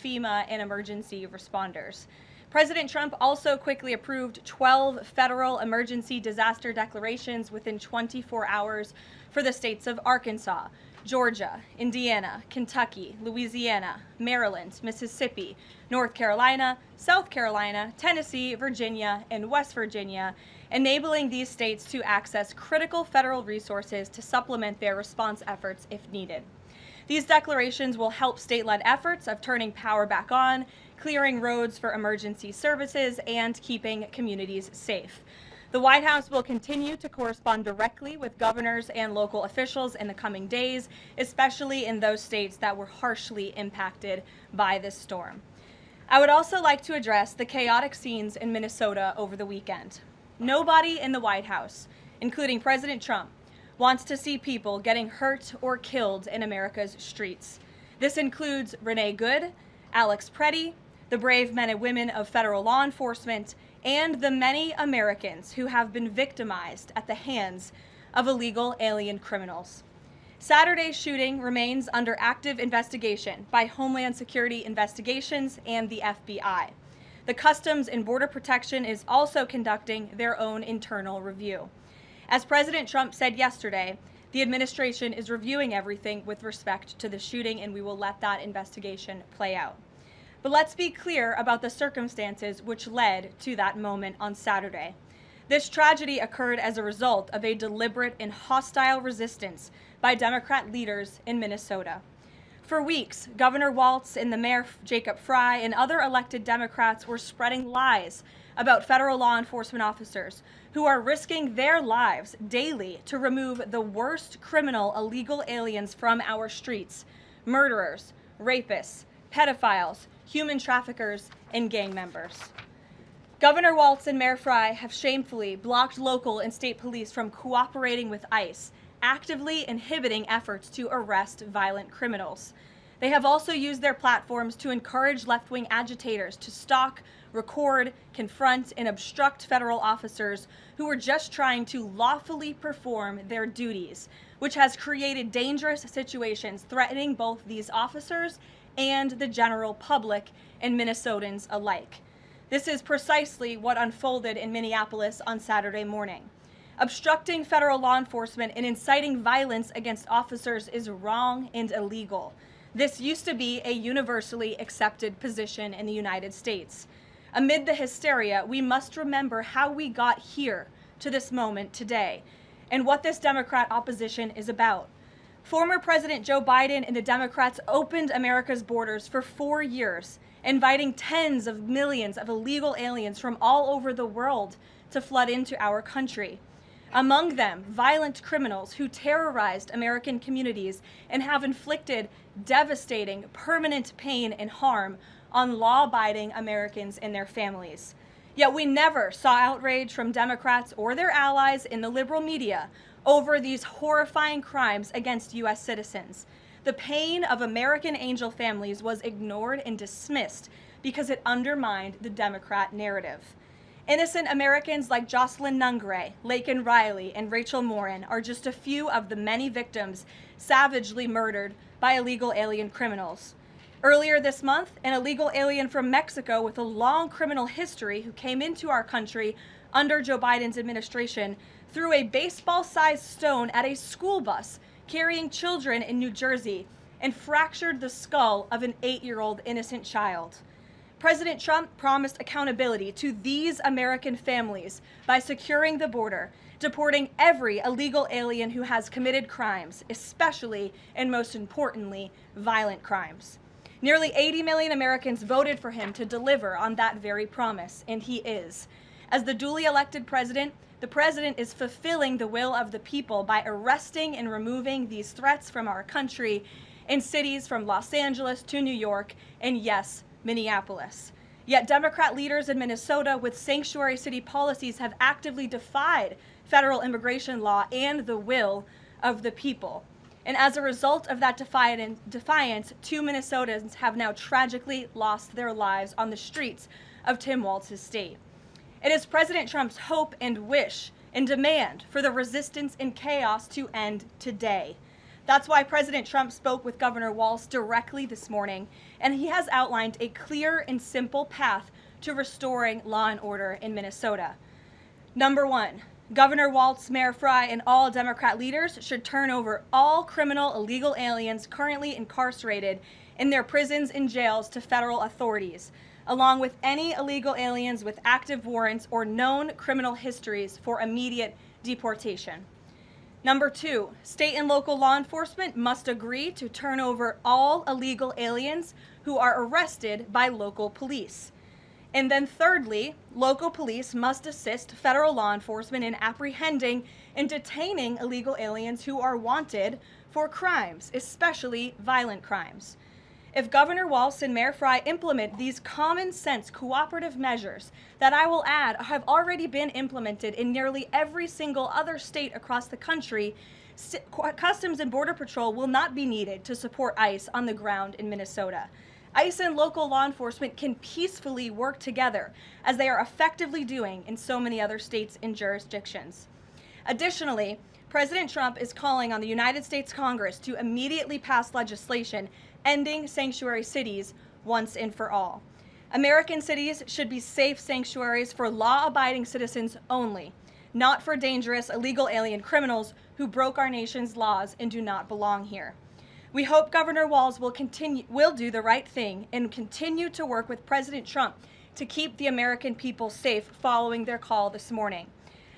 FEMA and emergency responders. President Trump also quickly approved 12 federal emergency disaster declarations within 24 hours for the states of Arkansas, Georgia, Indiana, Kentucky, Louisiana, Maryland, Mississippi, North Carolina, South Carolina, Tennessee, Virginia, and West Virginia, enabling these states to access critical federal resources to supplement their response efforts if needed. These declarations will help state-led efforts of turning power back on, clearing roads for emergency services, and keeping communities safe. The White House will continue to correspond directly with governors and local officials in the coming days, especially in those states that were harshly impacted by this storm. I would also like to address the chaotic scenes in Minnesota over the weekend. Nobody in the White House, including President Trump, wants to see people getting hurt or killed in America's streets. This includes Renee Good, Alex Preddy, the brave men and women of federal law enforcement, and the many Americans who have been victimized at the hands of illegal alien criminals. Saturday's shooting remains under active investigation by Homeland Security Investigations and the FBI. The Customs and Border Protection is also conducting their own internal review. As President Trump said yesterday, the administration is reviewing everything with respect to the shooting, and we will let that investigation play out. But let's be clear about the circumstances which led to that moment on Saturday. This tragedy occurred as a result of a deliberate and hostile resistance by Democrat leaders in Minnesota. For weeks, Governor Walz and the Mayor Jacob Frey and other elected Democrats were spreading lies about federal law enforcement officers who are risking their lives daily to remove the worst criminal illegal aliens from our streets: murderers, rapists, pedophiles, human traffickers, and gang members. Governor Walz and Mayor Frey have shamefully blocked local and state police from cooperating with ICE, actively inhibiting efforts to arrest violent criminals. They have also used their platforms to encourage left-wing agitators to stalk, record, confront, and obstruct federal officers who are just trying to lawfully perform their duties, which has created dangerous situations threatening both these officers and the general public and Minnesotans alike. This is precisely what unfolded in Minneapolis on Saturday morning. Obstructing federal law enforcement and inciting violence against officers is wrong and illegal. This used to be a universally accepted position in the United States. Amid the hysteria, we must remember how we got here to this moment today and what this Democrat opposition is about. Former President Joe Biden and the Democrats opened America's borders for 4 years, inviting tens of millions of illegal aliens from all over the world to flood into our country. Among them, violent criminals who terrorized American communities and have inflicted devastating, permanent pain and harm on law-abiding Americans and their families. Yet we never saw outrage from Democrats or their allies in the liberal media over these horrifying crimes against U.S. citizens. The pain of American angel families was ignored and dismissed because it undermined the Democrat narrative. Innocent Americans like Jocelyn Nungray, Laken Riley, and Rachel Morin are just a few of the many victims savagely murdered by illegal alien criminals. Earlier this month, an illegal alien from Mexico with a long criminal history who came into our country under Joe Biden's administration threw a baseball-sized stone at a school bus carrying children in New Jersey and fractured the skull of an 8-year-old innocent child. President Trump promised accountability to these American families by securing the border, deporting every illegal alien who has committed crimes, especially and most importantly, violent crimes. Nearly 80 million Americans voted for him to deliver on that very promise, and he is. As the duly elected president, the president is fulfilling the will of the people by arresting and removing these threats from our country in cities from Los Angeles to New York and, yes, Minneapolis. Yet Democrat leaders in Minnesota with sanctuary city policies have actively defied federal immigration law and the will of the people. And as a result of that defiance, 2 Minnesotans have now tragically lost their lives on the streets of Tim Walz's state. It is President Trump's hope and wish and demand for the resistance and chaos to end today. That's why President Trump spoke with Governor Walz directly this morning, and he has outlined a clear and simple path to restoring law and order in Minnesota. Number one, Governor Walz, Mayor Frey, and all Democrat leaders should turn over all criminal illegal aliens currently incarcerated in their prisons and jails to federal authorities, along with any illegal aliens with active warrants or known criminal histories for immediate deportation. Number two, state and local law enforcement must agree to turn over all illegal aliens who are arrested by local police. And then thirdly, local police must assist federal law enforcement in apprehending and detaining illegal aliens who are wanted for crimes, especially violent crimes. If Governor Walz and Mayor Frey implement these common sense cooperative measures that I will add have already been implemented in nearly every single other state across the country, Customs and Border Patrol will not be needed to support ICE on the ground in Minnesota. ICE and local law enforcement can peacefully work together, as they are effectively doing in so many other states and jurisdictions. Additionally, President Trump is calling on the United States Congress to immediately pass legislation ending sanctuary cities once and for all. American cities should be safe sanctuaries for law-abiding citizens only, not for dangerous illegal alien criminals who broke our nation's laws and do not belong here. We hope Governor Walz will do the right thing and continue to work with President Trump to keep the American people safe following their call this morning.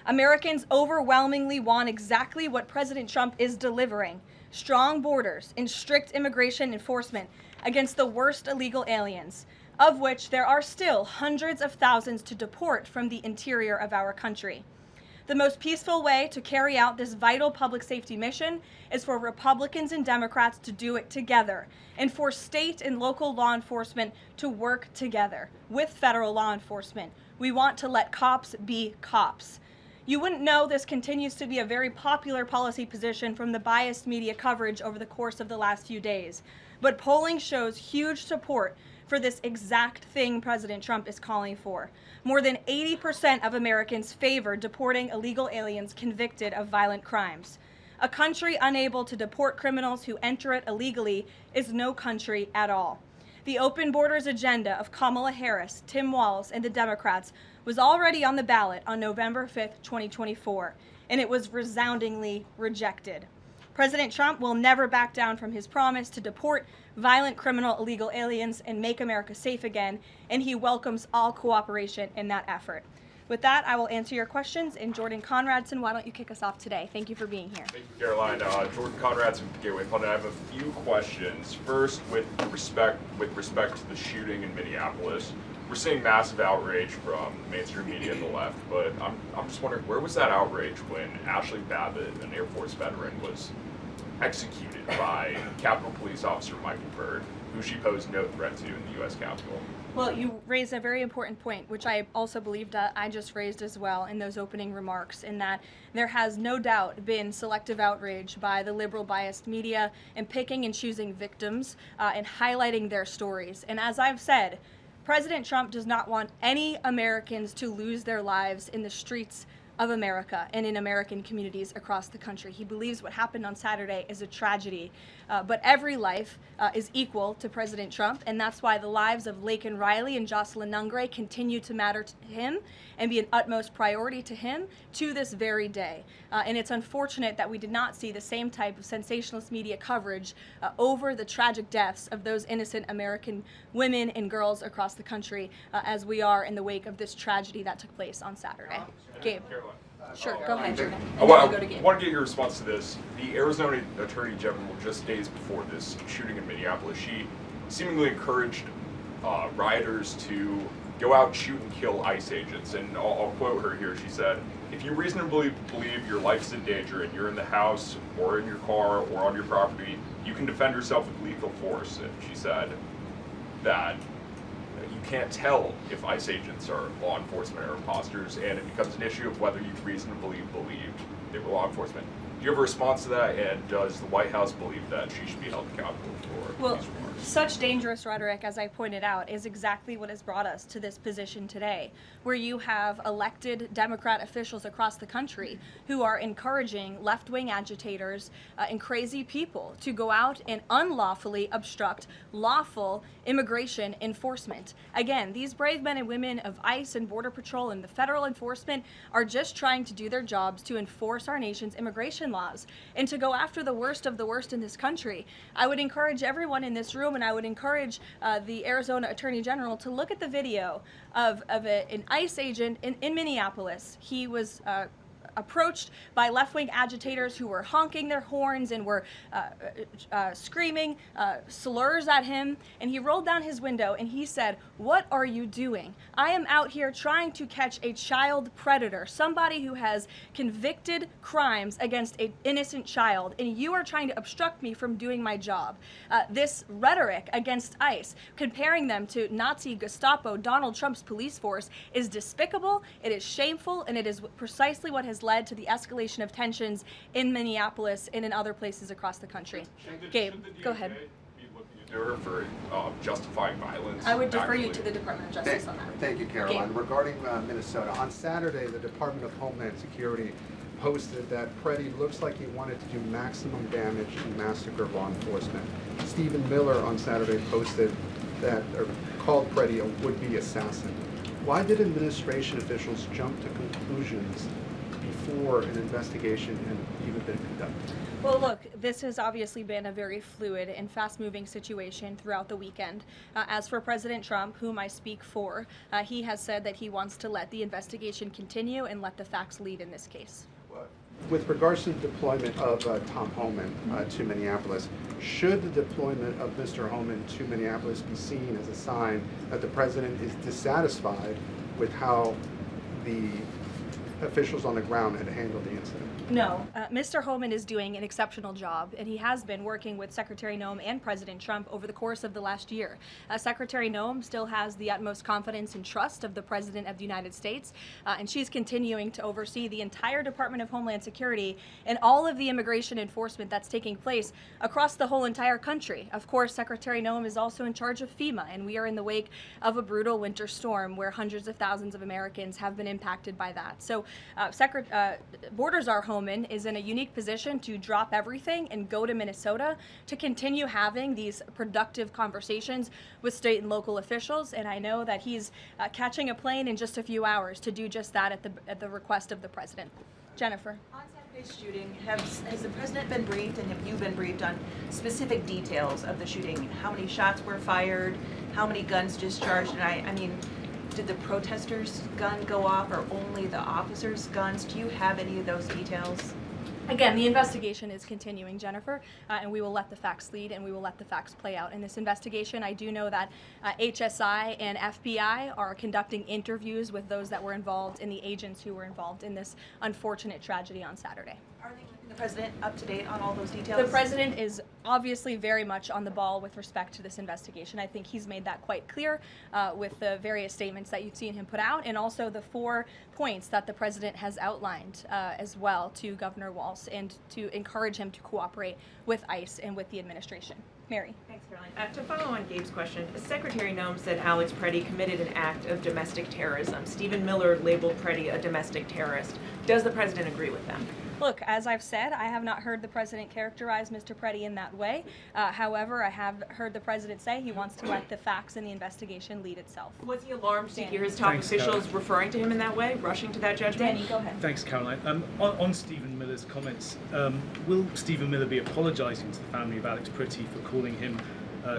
Americans overwhelmingly want exactly what President Trump is delivering: strong borders and strict immigration enforcement against the worst illegal aliens, of which there are still hundreds of thousands to deport from the interior of our country. The most peaceful way to carry out this vital public safety mission is for Republicans and Democrats to do it together, and for state and local law enforcement to work together with federal law enforcement. We want to let cops be cops. You wouldn't know this continues to be a very popular policy position from the biased media coverage over the course of the last few days, but polling shows huge support for this exact thing President Trump is calling for. More than 80% of Americans favor deporting illegal aliens convicted of violent crimes. A country unable to deport criminals who enter it illegally is no country at all. The open borders agenda of Kamala Harris, Tim Walz, and the Democrats was already on the ballot on November 5th, 2024, and it was resoundingly rejected. President Trump will never back down from his promise to deport violent criminal illegal aliens and make America safe again, and he welcomes all cooperation in that effort. With that, I will answer your questions. And Jordan Conradson, why don't you kick us off today? Thank you for being here. Thank you, Caroline. Jordan Conradson from Gateway Pundit. I have a few questions. First, with respect to the shooting in Minneapolis, we're seeing massive outrage from mainstream media and the left, but I'm just wondering, where was that outrage when Ashley Babbitt, an Air Force veteran, was executed by Capitol Police Officer Michael Byrd, who she posed no threat to in the U.S. Capitol? Well, you raised a very important point, which I also believed I just raised as well in those opening remarks, in that there has no doubt been selective outrage by the liberal biased media in picking and choosing victims and highlighting their stories. And as I've said, President Trump does not want any Americans to lose their lives in the streets of America and in American communities across the country. He believes what happened on Saturday is a tragedy, but every life is equal to President Trump, and that's why the lives of Laken Riley and Jocelyn Nungray continue to matter to him and be an utmost priority to him to this very day. And it's unfortunate that we did not see the same type of sensationalist media coverage over the tragic deaths of those innocent American women and girls across the country as we are in the wake of this tragedy that took place on Saturday. Gabe. Sure, go ahead. I want to get your response to this. The Arizona Attorney General, just days before this shooting in Minneapolis, she seemingly encouraged rioters to go out, shoot, and kill ICE agents. And I'll quote her here. She said, "If you reasonably believe your life's in danger and you're in the house or in your car or on your property, you can defend yourself with lethal force." And she said that you can't tell if ICE agents are law enforcement or imposters, and it becomes an issue of whether you reasonably believe they were law enforcement. you have a response to that, and does the White House believe that she should be held accountable for Well, these remarks? such dangerous rhetoric, as I pointed out, is exactly what has brought us to this position today, where you have elected Democrat officials across the country who are encouraging left-wing agitators and crazy people to go out and unlawfully obstruct lawful immigration enforcement. Again, these brave men and women of ICE and Border Patrol and the federal enforcement are just trying to do their jobs to enforce our nation's immigration laws and to go after the worst of the worst in this country. I would encourage everyone in this room, and I would encourage the Arizona Attorney General to look at the video of an ICE agent in Minneapolis. He was approached by left-wing agitators who were honking their horns and were screaming slurs at him, and he rolled down his window and he said, "What are you doing? I am out here trying to catch a child predator, somebody who has convicted crimes against an innocent child, and you are trying to obstruct me from doing my job." This rhetoric against ICE, comparing them to Nazi Gestapo, Donald Trump's police force, is despicable, it is shameful, and it is precisely what has led to the escalation of tensions in Minneapolis and in other places across the country. Gabe, go ahead. Be looking to do her for justifying violence? I would defer you to the Department of Justice on that. Thank you, Caroline. Gabe. Regarding Minnesota, on Saturday, the Department of Homeland Security posted that Preddy looks like he wanted to do maximum damage and massacre law enforcement. Stephen Miller on Saturday posted that, or called Preddy a would-be assassin. Why did administration officials jump to conclusions before an investigation had even been conducted? Well, look, this has obviously been a very fluid and fast-moving situation throughout the weekend. As for President Trump, whom I speak for, he has said that he wants to let the investigation continue and let the facts lead in this case. With regards to the deployment of Tom Homan to Minneapolis, should the deployment of Mr. Homan to Minneapolis be seen as a sign that the president is dissatisfied with how the officials on the ground had handled the incident? No, Mr. Homan is doing an exceptional job, and he has been working with Secretary Noem and President Trump over the course of the last year. Secretary Noem still has the utmost confidence and trust of the President of the United States, and she's continuing to oversee the entire Department of Homeland Security and all of the immigration enforcement that's taking place across the whole entire country. Of course, Secretary Noem is also in charge of FEMA, and we are in the wake of a brutal winter storm where hundreds of thousands of Americans have been impacted by that. So Borders Are Homan is in a unique position to drop everything and go to Minnesota to continue having these productive conversations with state and local officials. And I know that he's catching a plane in just a few hours to do just that at the request of the president. Jennifer. On Saturday's shooting, has the president been briefed, and have you been briefed on specific details of the shooting? How many shots were fired? How many guns discharged? And I mean, did the protesters' gun go off, or only the officers' guns? Do you have any of those details? Again, the investigation is continuing, Jennifer, and we will let the facts lead, and we will let the facts play out in this investigation. I do know that HSI and FBI are conducting interviews with those that were involved and the agents who were involved in this unfortunate tragedy on Saturday. Are they keeping the president up to date on all those details? The president is obviously very much on the ball with respect to this investigation. I think he's made that quite clear with the various statements that you've seen him put out, and also the 4 points that the president has outlined as well to Governor Walz, and to encourage him to cooperate with ICE and with the administration. Mary. Thanks, Caroline. To follow on Gabe's question, Secretary Noem said Alex Preddy committed an act of domestic terrorism. Stephen Miller labeled Preddy a domestic terrorist. Does the president agree with them? Look, as I've said, I have not heard the president characterize Mr. Preddy in that way. However, I have heard the president say he wants to let the facts in the investigation lead itself. Was he alarmed to hear his top officials referring to him in that way, rushing to that judgment? Danny, go ahead. Thanks, Caroline. On Stephen Miller's comments, will Stephen Miller be apologising to the family of Alex Preddy for calling him,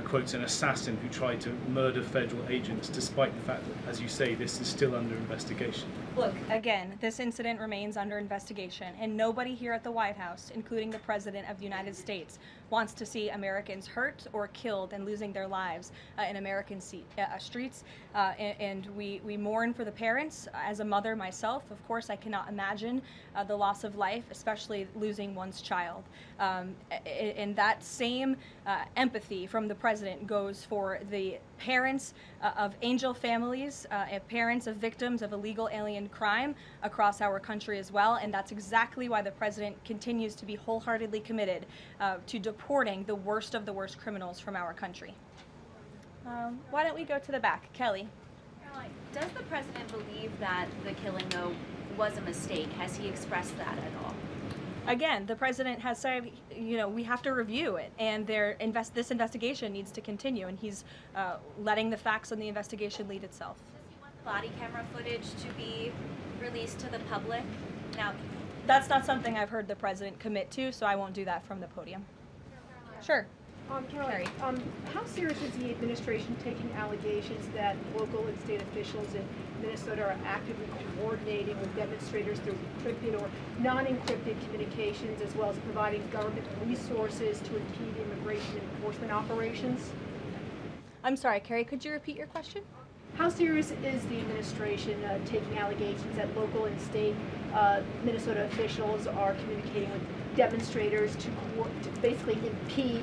quotes, an assassin who tried to murder federal agents, despite the fact that, as you say, this is still under investigation? Look, again, this incident remains under investigation, and nobody here at the White House, including the President of the United States, wants to see Americans hurt or killed and losing their lives in American streets. And we mourn for the parents. As a mother myself, of course, I cannot imagine the loss of life, especially losing one's child. And that same empathy from the president goes for the parents of angel families, parents of victims of illegal alien crime across our country as well. And that's exactly why the president continues to be wholeheartedly committed to deporting the worst of the worst criminals from our country. Why don't we go to the back? Kelly. Caroline, does the president believe that the killing, though, was a mistake? Has he expressed that at all? Again, the president has said, we have to review it, and this investigation needs to continue, and he's letting the facts on the investigation lead itself. Does he want the body camera footage to be released to the public? Now, that's not something I've heard the president commit to, so I won't do that from the podium. Sure. Caroline, how serious is the administration taking allegations that local and state officials in Minnesota are actively coordinating with demonstrators through encrypted or non-encrypted communications, as well as providing government resources to impede immigration enforcement operations? I'm sorry, Carrie, could you repeat your question? How serious is the administration taking allegations that local and state Minnesota officials are communicating with demonstrators to basically impede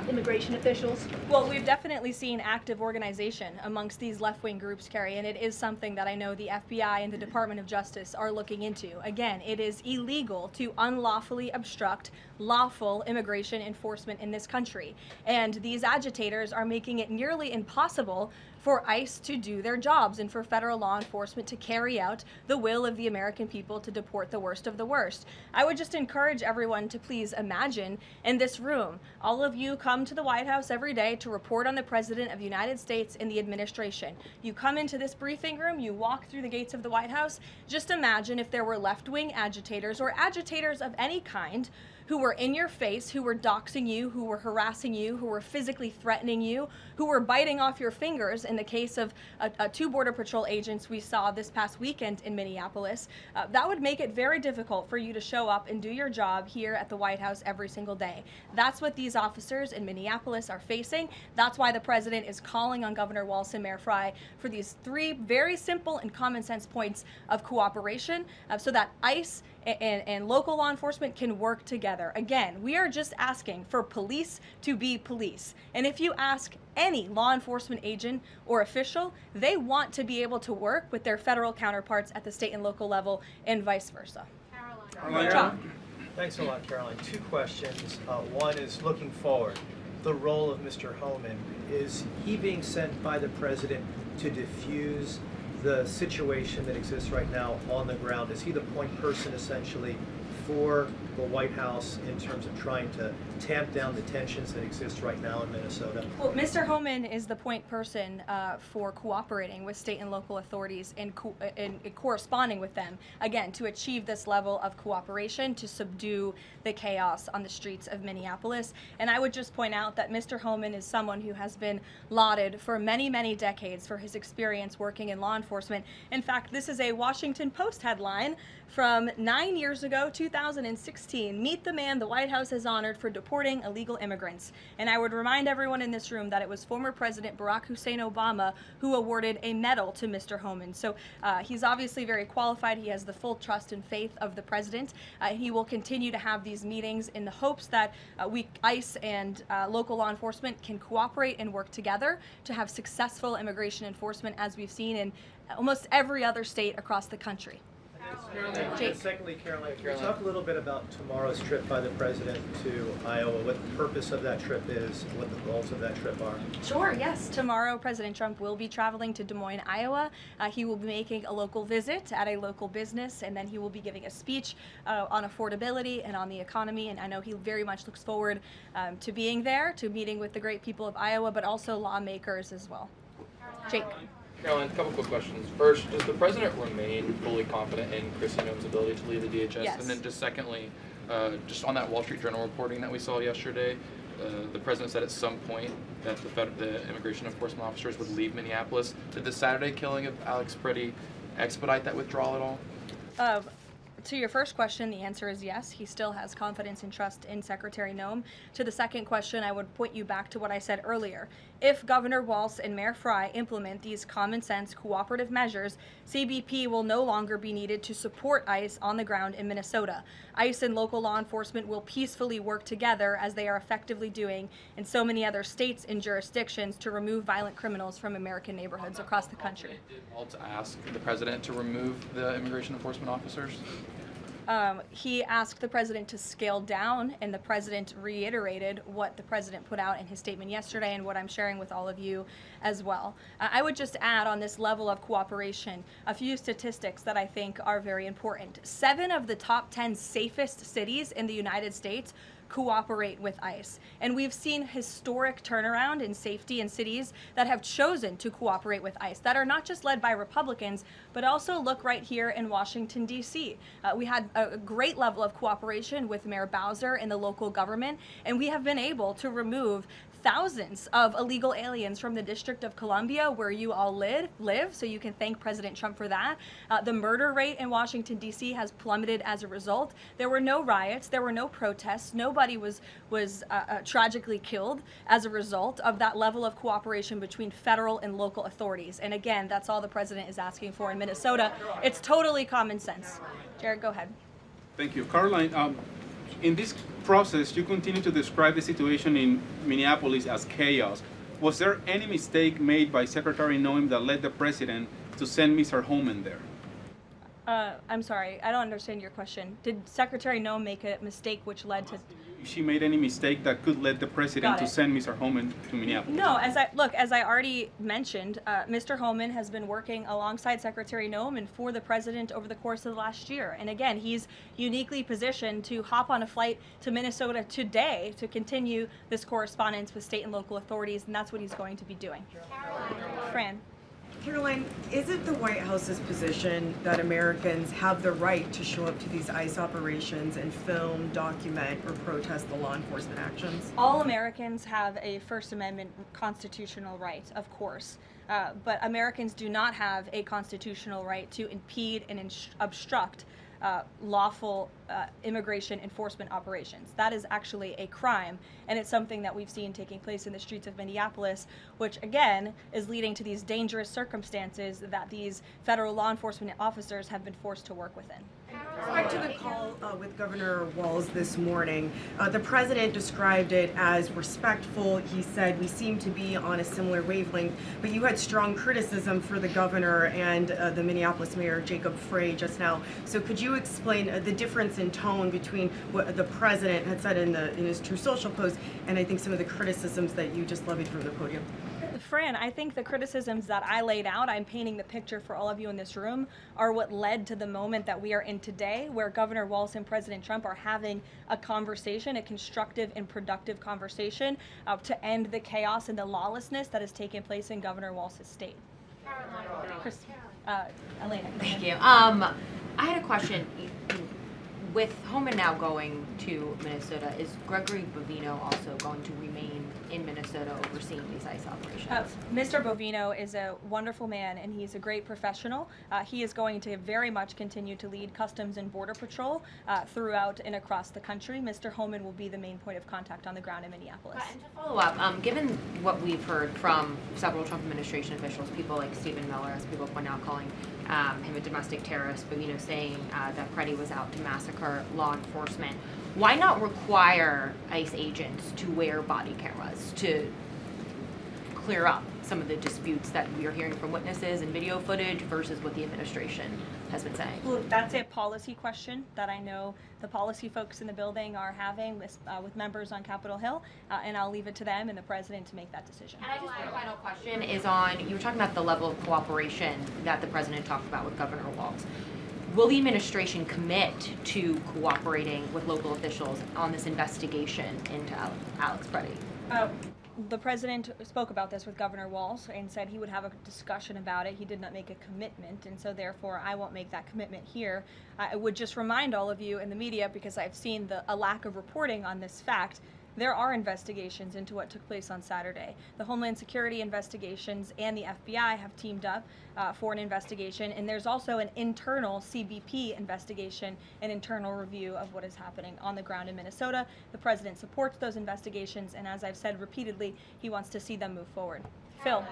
immigration officials? Well, we've definitely seen active organization amongst these left-wing groups, Carrie, and it is something that I know the FBI and the Department of Justice are looking into. Again, it is illegal to unlawfully obstruct lawful immigration enforcement in this country, and these agitators are making it nearly impossible for ICE to do their jobs and for federal law enforcement to carry out the will of the American people to deport the worst of the worst. I would just encourage everyone to please imagine in this room, all of you come to the White House every day to report on the President of the United States and the administration. You come into this briefing room, you walk through the gates of the White House. Just imagine if there were left-wing agitators or agitators of any kind who were in your face, who were doxing you, who were harassing you, who were physically threatening you, who were biting off your fingers in the case of two Border Patrol agents we saw this past weekend in Minneapolis. That would make it very difficult for you to show up and do your job here at the White House every single day. That's what these officers in Minneapolis are facing. That's why the president is calling on Governor Walz and Mayor Frey for these three very simple and common sense points of cooperation so that ICE and local law enforcement can work together. Again, we are just asking for police to be police. And if you ask any law enforcement agent or official, they want to be able to work with their federal counterparts at the state and local level and vice versa. Caroline. John. Thanks a lot, Caroline. Two questions. One is looking forward. The role of Mr. Homan. Is he being sent by the president to diffuse the situation that exists right now on the ground? Is he the point person essentially for the White House in terms of trying to tamp down the tensions that exist right now in Minnesota? Well, Mr. Homan is the point person for cooperating with state and local authorities and corresponding with them, again, to achieve this level of cooperation to subdue the chaos on the streets of Minneapolis. And I would just point out that Mr. Homan is someone who has been lauded for many, many decades for his experience working in law enforcement. In fact, this is a Washington Post headline from 9 years ago, 2016. Meet the man the White House has honored for deporting illegal immigrants. And I would remind everyone in this room that it was former President Barack Hussein Obama who awarded a medal to Mr. Homan. So he's obviously very qualified. He has the full trust and faith of the president. He will continue to have these meetings in the hopes that ICE and local law enforcement can cooperate and work together to have successful immigration enforcement, as we've seen in almost every other state across the country. And secondly, Caroline, can you talk a little bit about tomorrow's trip by the president to Iowa, what the purpose of that trip is, what the goals of that trip are? Sure, yes. Tomorrow, President Trump will be traveling to Des Moines, Iowa. He will be making a local visit at a local business, and then he will be giving a speech on affordability and on the economy. And I know he very much looks forward to being there, to meeting with the great people of Iowa, but also lawmakers as well. Jake. Caroline, a couple quick questions. First, does the president remain fully confident in Kristi Noem's ability to lead the DHS? Yes. And then just secondly, just on that Wall Street Journal reporting that we saw yesterday, the president said at some point that the immigration enforcement officers would leave Minneapolis. Did the Saturday killing of Alex Pretty expedite that withdrawal at all? to your first question, the answer is yes. He still has confidence and trust in Secretary Noem. To the second question, I would point you back to what I said earlier. If Governor Walz and Mayor Frey implement these common sense cooperative measures, CBP will no longer be needed to support ICE on the ground in Minnesota. ICE and local law enforcement will peacefully work together, as they are effectively doing in so many other states and jurisdictions, to remove violent criminals from American neighborhoods across the country. Did Walz ask the president to remove the immigration enforcement officers? He asked the president to scale down, and the president reiterated what the president put out in his statement yesterday and what I'm sharing with all of you as well. I would just add on this level of cooperation a few statistics that I think are very important. 7 of the top 10 safest cities in the United States cooperate with ICE. And we've seen historic turnaround in safety in cities that have chosen to cooperate with ICE, that are not just led by Republicans, but also look right here in Washington, D.C. We had a great level of cooperation with Mayor Bowser and the local government, and we have been able to remove thousands of illegal aliens from the District of Columbia, where you all live, so you can thank President Trump for that. The murder rate in Washington, D.C. has plummeted as a result. There were no riots, there were no protests, nobody was tragically killed as a result of that level of cooperation between federal and local authorities. And again, that's all the president is asking for in Minnesota. It's totally common sense. Jared, go ahead. Thank you. Karoline, in this process, you continue to describe the situation in Minneapolis as chaos. Was there any mistake made by Secretary Noem that led the president to send Mr. Homan there? I'm sorry, I don't understand your question. Did Secretary Noem make a mistake which led to... She made any mistake that could lead the president to send Mr. Homan to Minneapolis? No, as I already mentioned, Mr. Homan has been working alongside Secretary Noem and for the president over the course of the last year. And again, he's uniquely positioned to hop on a flight to Minnesota today to continue this correspondence with state and local authorities, and that's what he's going to be doing. Fran. Karoline, is it the White House's position that Americans have the right to show up to these ICE operations and film, document, or protest the law enforcement actions? All Americans have a First Amendment constitutional right, of course, but Americans do not have a constitutional right to impede and obstruct lawful immigration enforcement operations. That is actually a crime, and it's something that we've seen taking place in the streets of Minneapolis, which again is leading to these dangerous circumstances that these federal law enforcement officers have been forced to work within. With respect to the call with Governor Walz this morning, the president described it as respectful. He said we seem to be on a similar wavelength, but you had strong criticism for the governor and the Minneapolis mayor, Jacob Frey, just now. So could you explain the difference in tone between what the president had said in his True Social post and I think some of the criticisms that you just levied from the podium? Fran, I think the criticisms that I laid out, I'm painting the picture for all of you in this room, are what led to the moment that we are in today, where Governor Walz and President Trump are having a conversation, a constructive and productive conversation to end the chaos and the lawlessness that has taken place in Governor Walz's state. Chris, Elena. Thank you. I had a question. With Homan now going to Minnesota, is Gregory Bovino also going to remain in Minnesota overseeing these ICE operations? Mr. Bovino is a wonderful man, and he's a great professional. He is going to very much continue to lead Customs and Border Patrol throughout and across the country. Mr. Homan will be the main point of contact on the ground in Minneapolis. And to follow up, given what we've heard from several Trump administration officials, people like Stephen Miller, as people point out, calling him a domestic terrorist, Bovino saying that Preddy was out to massacre law enforcement. Why not require ICE agents to wear body cameras to clear up some of the disputes that we are hearing from witnesses and video footage versus what the administration has been saying? Well, that's a policy question that I know the policy folks in the building are having with members on Capitol Hill, and I'll leave it to them and the president to make that decision. And I just have a final question is on, you were talking about the level of cooperation that the president talked about with Governor Walz. Will the administration commit to cooperating with local officials on this investigation into Alex Preddy? The president spoke about this with Governor Walz and said he would have a discussion about it. He did not make a commitment, and so therefore I won't make that commitment here. I would just remind all of you in the media, because I've seen a lack of reporting on this fact, there are investigations into what took place on Saturday. The Homeland Security investigations and the FBI have teamed up for an investigation, and there's also an internal CBP investigation, an internal review of what is happening on the ground in Minnesota. The president supports those investigations, and as I've said repeatedly, he wants to see them move forward. Phil.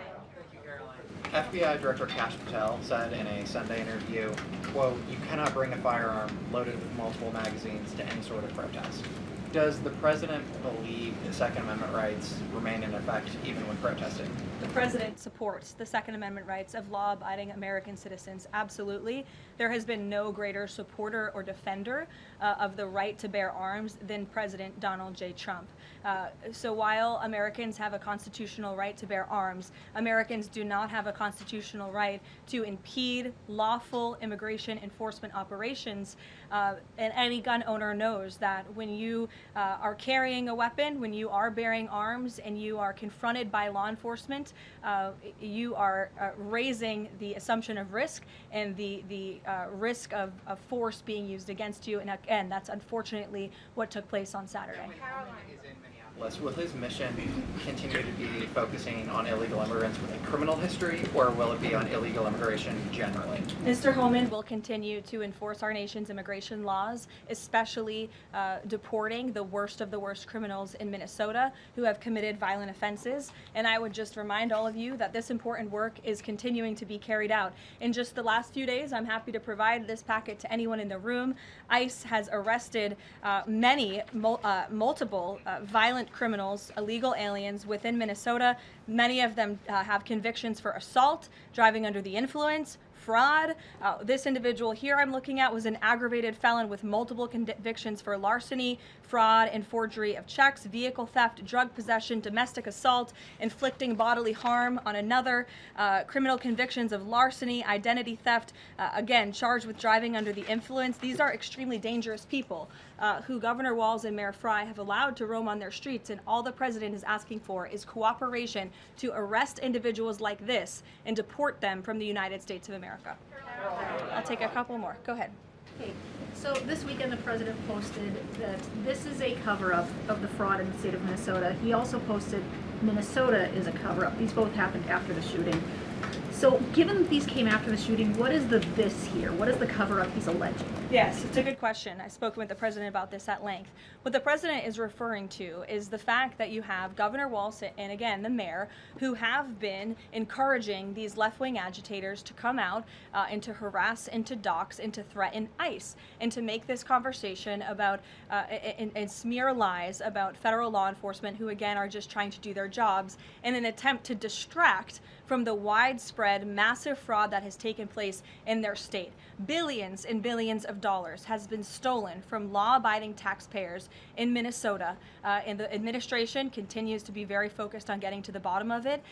FBI Director Kash Patel said in a Sunday interview, quote, "You cannot bring a firearm loaded with multiple magazines to any sort of protest." Does the president believe the Second Amendment rights remain in effect even when protesting? The president supports the Second Amendment rights of law-abiding American citizens. Absolutely. There has been no greater supporter or defender of the right to bear arms than President Donald J. Trump. So while Americans have a constitutional right to bear arms, Americans do not have a constitutional right to impede lawful immigration enforcement operations. And any gun owner knows that when you are carrying a weapon, when you are bearing arms, and you are confronted by law enforcement, you are raising the assumption of risk and the risk of force being used against you. And again, that's unfortunately what took place on Saturday. Will his mission continue to be focusing on illegal immigrants with a criminal history, or will it be on illegal immigration generally? Mr. Homan will continue to enforce our nation's immigration laws, especially deporting the worst of the worst criminals in Minnesota who have committed violent offenses. And I would just remind all of you that this important work is continuing to be carried out. In just the last few days, I'm happy to provide this packet to anyone in the room. ICE has arrested multiple violent criminals, illegal aliens within Minnesota. Many of them have convictions for assault, driving under the influence, fraud. This individual here I'm looking at was an aggravated felon with multiple convictions for larceny, fraud, and forgery of checks, vehicle theft, drug possession, domestic assault, inflicting bodily harm on another, criminal convictions of larceny, identity theft, again, charged with driving under the influence. These are extremely dangerous people who Governor Walz and Mayor Fry have allowed to roam on their streets, and all the president is asking for is cooperation to arrest individuals like this and deport them from the United States of America. I'll take a couple more. Go ahead. Okay, so this weekend the president posted that this is a cover-up of the fraud in the state of Minnesota. He also posted Minnesota is a cover-up. These both happened after the shooting. So given that these came after the shooting, what is the this here? What is the cover-up he's alleging? Yes, it's a good question. I've spoken with the president about this at length. What the president is referring to is the fact that you have Governor Walz and, again, the mayor, who have been encouraging these left-wing agitators to come out and to harass and to dox and to threaten ICE and to make this conversation about and smear lies about federal law enforcement who, again, are just trying to do their jobs in an attempt to distract from the widespread, massive fraud that has taken place in their state. Billions and billions of dollars has been stolen from law-abiding taxpayers in Minnesota, and the administration continues to be very focused on getting to the bottom of it,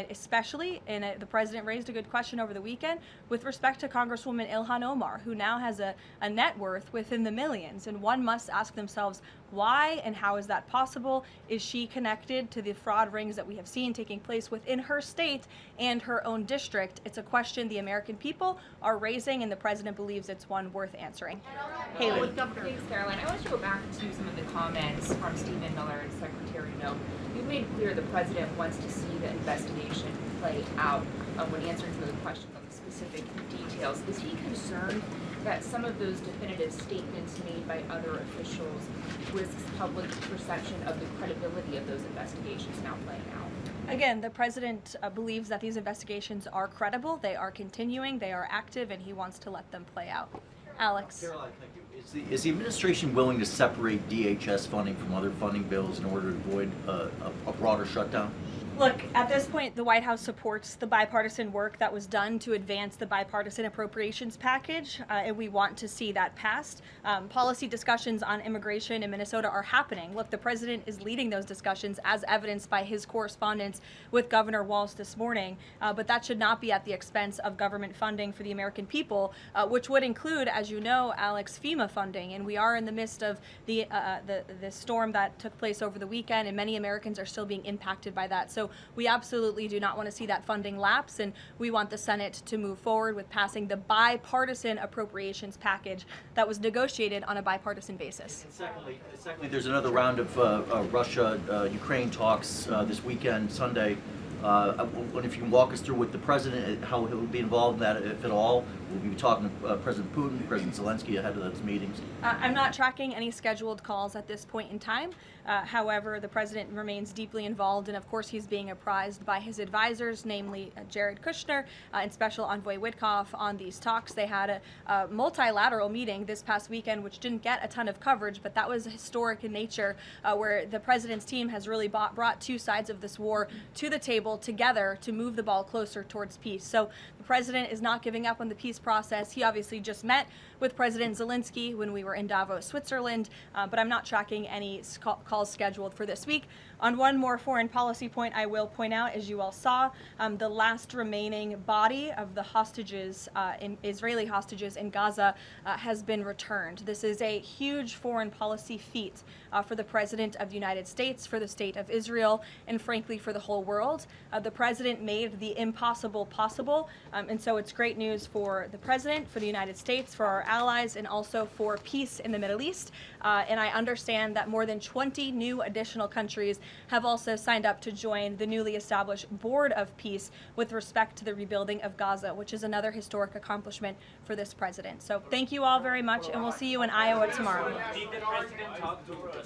especially, and the president raised a good question over the weekend, with respect to Congresswoman Ilhan Omar, who now has a net worth within the millions, and one must ask themselves, why and how is that possible? Is she connected to the fraud rings that we have seen taking place within her state and her own district? It's a question the American people are raising, and the president believes it's one worth answering. Haley. Thanks, Caroline. I want to go back to some of the comments from Stephen Miller and Secretary Noem. You've made clear the president wants to see the investigation play out when answering some of the questions on the specific details. Is he concerned that some of those definitive statements made by other officials risks public perception of the credibility of those investigations now playing out? Again, the president believes that these investigations are credible, they are continuing, they are active, and he wants to let them play out. Alex. Caroline, thank you. Is the administration willing to separate DHS funding from other funding bills in order to avoid a broader shutdown? Look, at this point, the White House supports the bipartisan work that was done to advance the bipartisan appropriations package, and we want to see that passed. Policy discussions on immigration in Minnesota are happening. Look, the president is leading those discussions, as evidenced by his correspondence with Governor Walz this morning, but that should not be at the expense of government funding for the American people, which would include, as you know, Alex, FEMA funding, and we are in the midst of the storm that took place over the weekend, and many Americans are still being impacted by that. So So we absolutely do not want to see that funding lapse, and we want the Senate to move forward with passing the bipartisan appropriations package that was negotiated on a bipartisan basis. And secondly, there's another round of Russia-Ukraine talks this weekend, Sunday. I wonder if you can walk us through with the president, how he will be involved in that, if at all. We'll be talking to President Putin, President Zelensky ahead of those meetings. I'm not tracking any scheduled calls at this point in time. However, the president remains deeply involved, and of course he's being apprised by his advisors, namely Jared Kushner and Special Envoy Witkoff, on these talks. They had a multilateral meeting this past weekend, which didn't get a ton of coverage, but that was historic in nature, where the president's team has really brought two sides of this war to the table together to move the ball closer towards peace. So the president is not giving up on the peace process. He obviously just met with President Zelensky when we were in Davos, Switzerland, but I'm not tracking any calls scheduled for this week. On one more foreign policy point, I will point out, as you all saw, the last remaining body of the hostages, Israeli hostages in Gaza, has been returned. This is a huge foreign policy feat for the President of the United States, for the State of Israel, and frankly for the whole world. The President made the impossible possible, and so it's great news for the President, for the United States, for our allies, and also for peace in the Middle East. And I understand that more than 20 new additional countries have also signed up to join the newly established Board of Peace with respect to the rebuilding of Gaza, which is another historic accomplishment for this president. So thank you all very much, and we'll see you in Iowa tomorrow. Did the president talk to Russia?